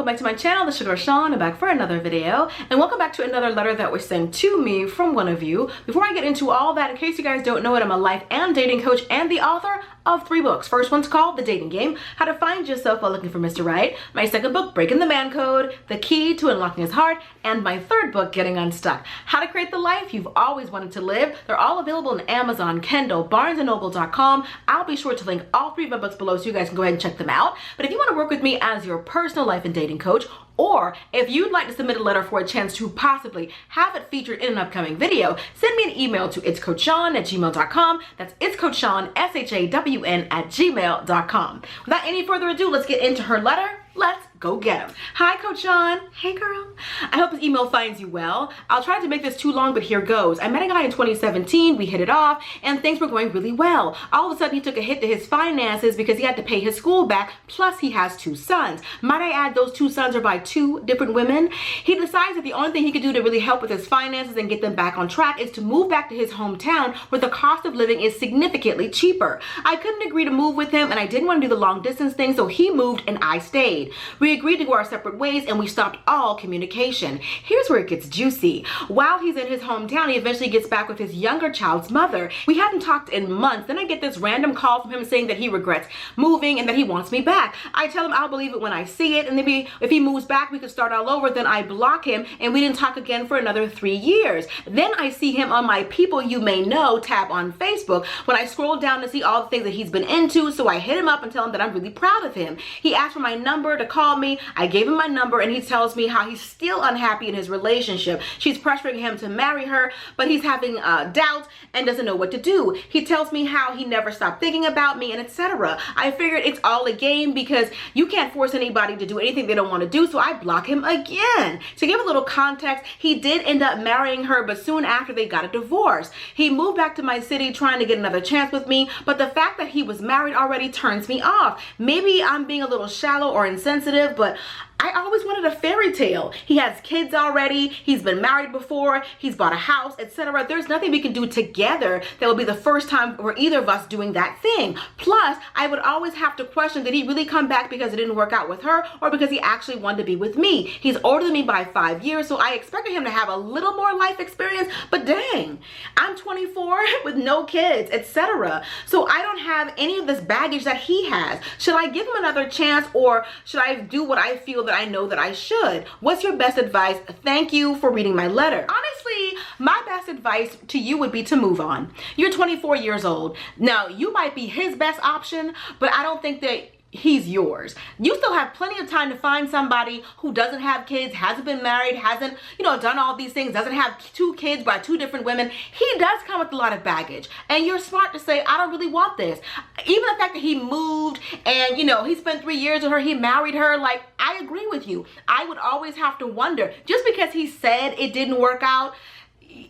welcome back to my channel, The Sugar Sean. I'm back for another video, and welcome back to another letter that was sent to me from one of you. Before I get into all that, in case you guys don't know it, I'm a life and dating coach and the author of 3 books. First one's called The Dating Game, How to Find Yourself While Looking for Mr. Right. My second book, Breaking the Man Code, The Key to Unlocking His Heart, and my third book, Getting Unstuck, How to Create the Life You've Always Wanted to Live. They're all available on Amazon, Kindle, BarnesandNoble.com. I'll be sure to link all 3 of my books below so you guys can go ahead and check them out. But if you want to work with me as your personal life and dating coach, or if you'd like to submit a letter for a chance to possibly have it featured in an upcoming video, send me an email to itscoachshawn@gmail.com. That's itscoachshawn, SHAWN @gmail.com. Without any further ado, let's get into her letter. Let's go get him. Hi, Coach Sean. Hey, girl. I hope this email finds you well. I'll try to make this too long, but here goes. I met a guy in 2017. We hit it off, and things were going really well. All of a sudden, he took a hit to his finances because he had to pay his school back, plus he has 2 sons. Might I add, those 2 sons are by 2 different women. He decides that the only thing he could do to really help with his finances and get them back on track is to move back to his hometown where the cost of living is significantly cheaper. I couldn't agree to move with him, and I didn't want to do the long distance thing, so he moved and I stayed. We agreed to go our separate ways, and we stopped all communication. Here's where it gets juicy. While he's in his hometown, he eventually gets back with his younger child's mother. We hadn't talked in months. Then I get this random call from him saying that he regrets moving and that he wants me back. I tell him I'll believe it when I see it, and maybe if he moves back, we could start all over. Then I block him, and we didn't talk again for another 3 years. Then I see him on my People You May Know tab on Facebook when I scroll down to see all the things that he's been into, so I hit him up and tell him that I'm really proud of him. He asked for my number to call me. I gave him my number, and he tells me how he's still unhappy in his relationship. She's pressuring him to marry her, but he's having doubts and doesn't know what to do. He tells me how he never stopped thinking about me and etc. I figured it's all a game because you can't force anybody to do anything they don't want to do, so I block him again. To give a little context, he did end up marrying her, but soon after they got a divorce. He moved back to my city trying to get another chance with me, but the fact that he was married already turns me off. Maybe I'm being a little shallow or insensitive, but I always wanted a fairy tale. He has kids already, he's been married before, he's bought a house, etc. There's nothing we can do together that will be the first time for either of us doing that thing. Plus, I would always have to question, did he really come back because it didn't work out with her or because he actually wanted to be with me? He's older than me by 5 years, so I expected him to have a little more life experience, but dang, I'm 24 with no kids, etc. So I don't have any of this baggage that he has. Should I give him another chance, or should I do what I feel that I know that I should? What's your best advice? Thank you for reading my letter. Honestly, my best advice to you would be to move on. You're 24 years old. Now, you might be his best option, but I don't think that he's yours. You still have plenty of time to find somebody who doesn't have kids, hasn't been married, hasn't, done all these things, doesn't have 2 kids by 2 different women. He does come with a lot of baggage, and you're smart to say, I don't really want this. Even the fact that he moved and, he spent 3 years with her, he married her, like, I agree with you. I would always have to wonder, just because he said it didn't work out, who's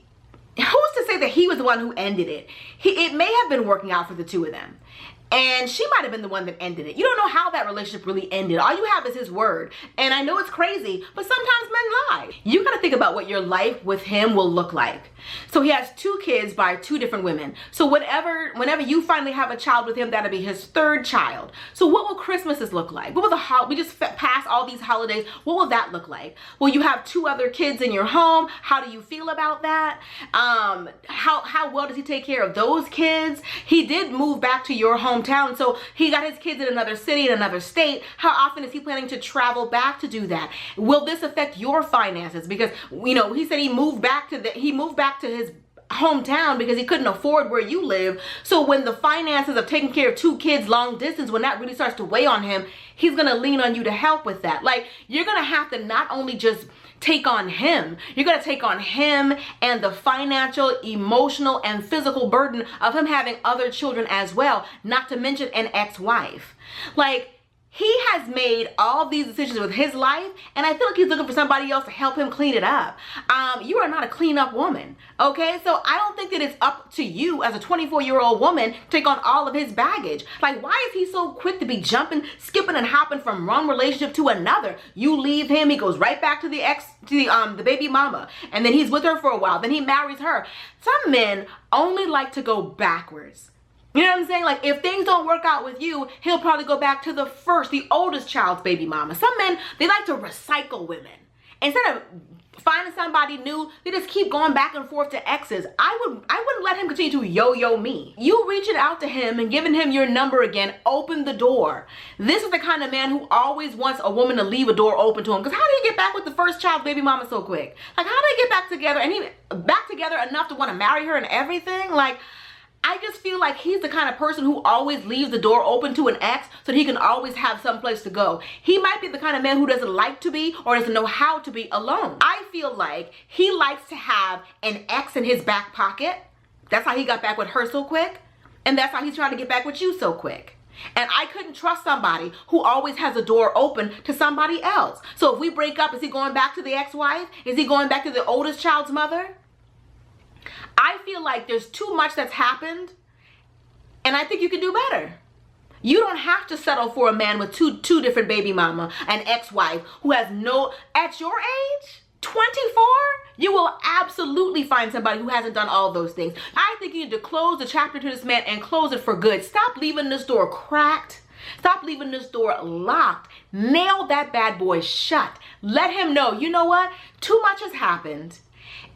to say that he was the one who ended it? It may have been working out for the 2 of them, and she might have been the one that ended it. You don't know how that relationship really ended. All you have is his word. And I know it's crazy, but sometimes men lie. You gotta think about what your life with him will look like. So he has 2 kids by 2 different women. So whenever you finally have a child with him, that'll be his 3rd child. So what will Christmases look like? What will we just pass all these holidays? What will that look like? Will you have 2 other kids in your home? How do you feel about that? How well does he take care of those kids? He did move back to your hometown, so he got his kids in another city, in another state. How often is he planning to travel back to do that? Will this affect your finances? Because he said he moved back to his hometown because he couldn't afford where you live. So when the finances of taking care of 2 kids long distance, when that really starts to weigh on him, he's gonna lean on you to help with that. Like, you're gonna have to not only just take on him, you're gonna take on him and the financial, emotional, and physical burden of him having other children as well, not to mention an ex-wife. Like, he has made all these decisions with his life, and I feel like he's looking for somebody else to help him clean it up. You are not a clean up woman, okay? So I don't think that it's up to you as a 24-year-old woman to take on all of his baggage. Like, why is he so quick to be jumping, skipping, and hopping from one relationship to another? You leave him, he goes right back to the baby mama, and then he's with her for a while, then he marries her. Some men only like to go backwards. You know what I'm saying? Like, if things don't work out with you, he'll probably go back to the oldest child's baby mama. Some men, they like to recycle women. Instead of finding somebody new, they just keep going back and forth to exes. I wouldn't let him continue to yo-yo me. You reaching out to him and giving him your number again opened the door. This is the kind of man who always wants a woman to leave a door open to him. Because how did he get back with the first child's baby mama so quick? Like, how did he get back together, and he back together enough to want to marry her and everything? Like, I just feel like he's the kind of person who always leaves the door open to an ex so that he can always have someplace to go. He might be the kind of man who doesn't like to be or doesn't know how to be alone. I feel like he likes to have an ex in his back pocket. That's how he got back with her so quick. And that's how he's trying to get back with you so quick. And I couldn't trust somebody who always has a door open to somebody else. So if we break up, is he going back to the ex-wife? Is he going back to the oldest child's mother? I feel like there's too much that's happened, and I think you can do better. You don't have to settle for a man with two different baby mama, an ex-wife who has no, at your age, 24, you will absolutely find somebody who hasn't done all those things. I think you need to close the chapter to this man and close it for good. Stop leaving this door cracked. Stop leaving this door locked. Nail that bad boy shut. Let him know, you know what? Too much has happened.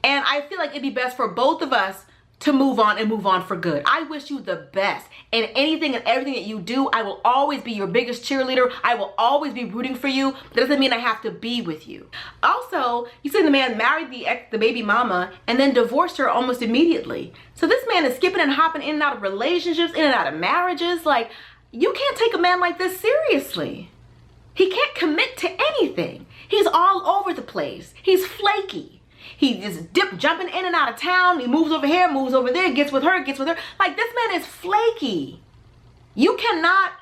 And I feel like it'd be best for both of us to move on and move on for good. I wish you the best in anything and everything that you do. I will always be your biggest cheerleader. I will always be rooting for you. That doesn't mean I have to be with you. Also, you said the man married the baby mama and then divorced her almost immediately. So this man is skipping and hopping in and out of relationships, in and out of marriages. Like, you can't take a man like this seriously. He can't commit to anything. He's all over the place. He's flaky. He just jumping in and out of town. He moves over here, moves over there, gets with her, gets with her. Like, this man is flaky. You cannot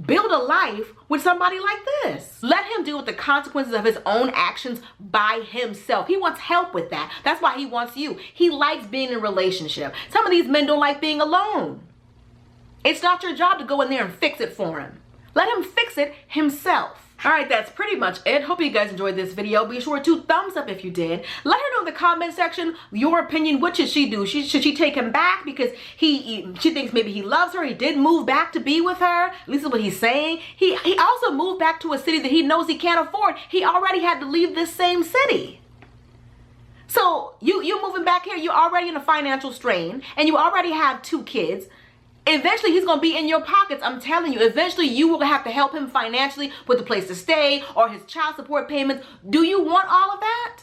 build a life with somebody like this. Let him deal with the consequences of his own actions by himself. He wants help with that. That's why he wants you. He likes being in a relationship. Some of these men don't like being alone. It's not your job to go in there and fix it for him. Let him fix it himself. All right, that's pretty much it. Hope you guys enjoyed this video. Be sure to thumbs up if you did. Let her know in the comment section your opinion. What should she do? Should she take him back because she thinks maybe he loves her? He did move back to be with her. At least that's what he's saying. He also moved back to a city that he knows he can't afford. He already had to leave this same city. So you moving back here, you're already in a financial strain and you already have 2 kids. Eventually, he's going to be in your pockets. I'm telling you, eventually you will have to help him financially with the place to stay or his child support payments. Do you want all of that?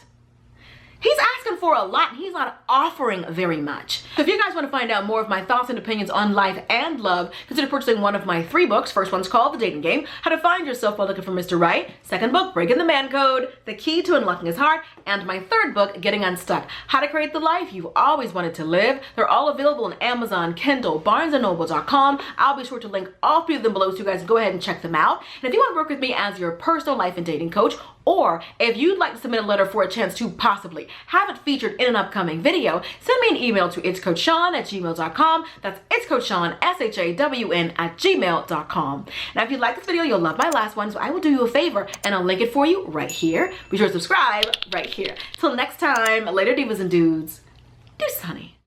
He's asking for a lot and he's not offering very much. So if you guys want to find out more of my thoughts and opinions on life and love, consider purchasing one of my 3 books. First one's called The Dating Game, How to Find Yourself While Looking for Mr. Right. Second book, Breaking the Man Code, The Key to Unlocking His Heart. And my 3rd book, Getting Unstuck, How to Create the Life You've Always Wanted to Live. They're all available on Amazon, Kindle, BarnesandNoble.com. I'll be sure to link all 3 of them below so you guys can go ahead and check them out. And if you want to work with me as your personal life and dating coach, or if you'd like to submit a letter for a chance to possibly have it featured in an upcoming video, send me an email to itscoachshawn@gmail.com. That's itscoachshawn, SHAWN @gmail.com. Now, if you like this video, you'll love my last one, so I will do you a favor and I'll link it for you right here. Be sure to subscribe right here. Till next time, later divas and dudes. Deuce, honey.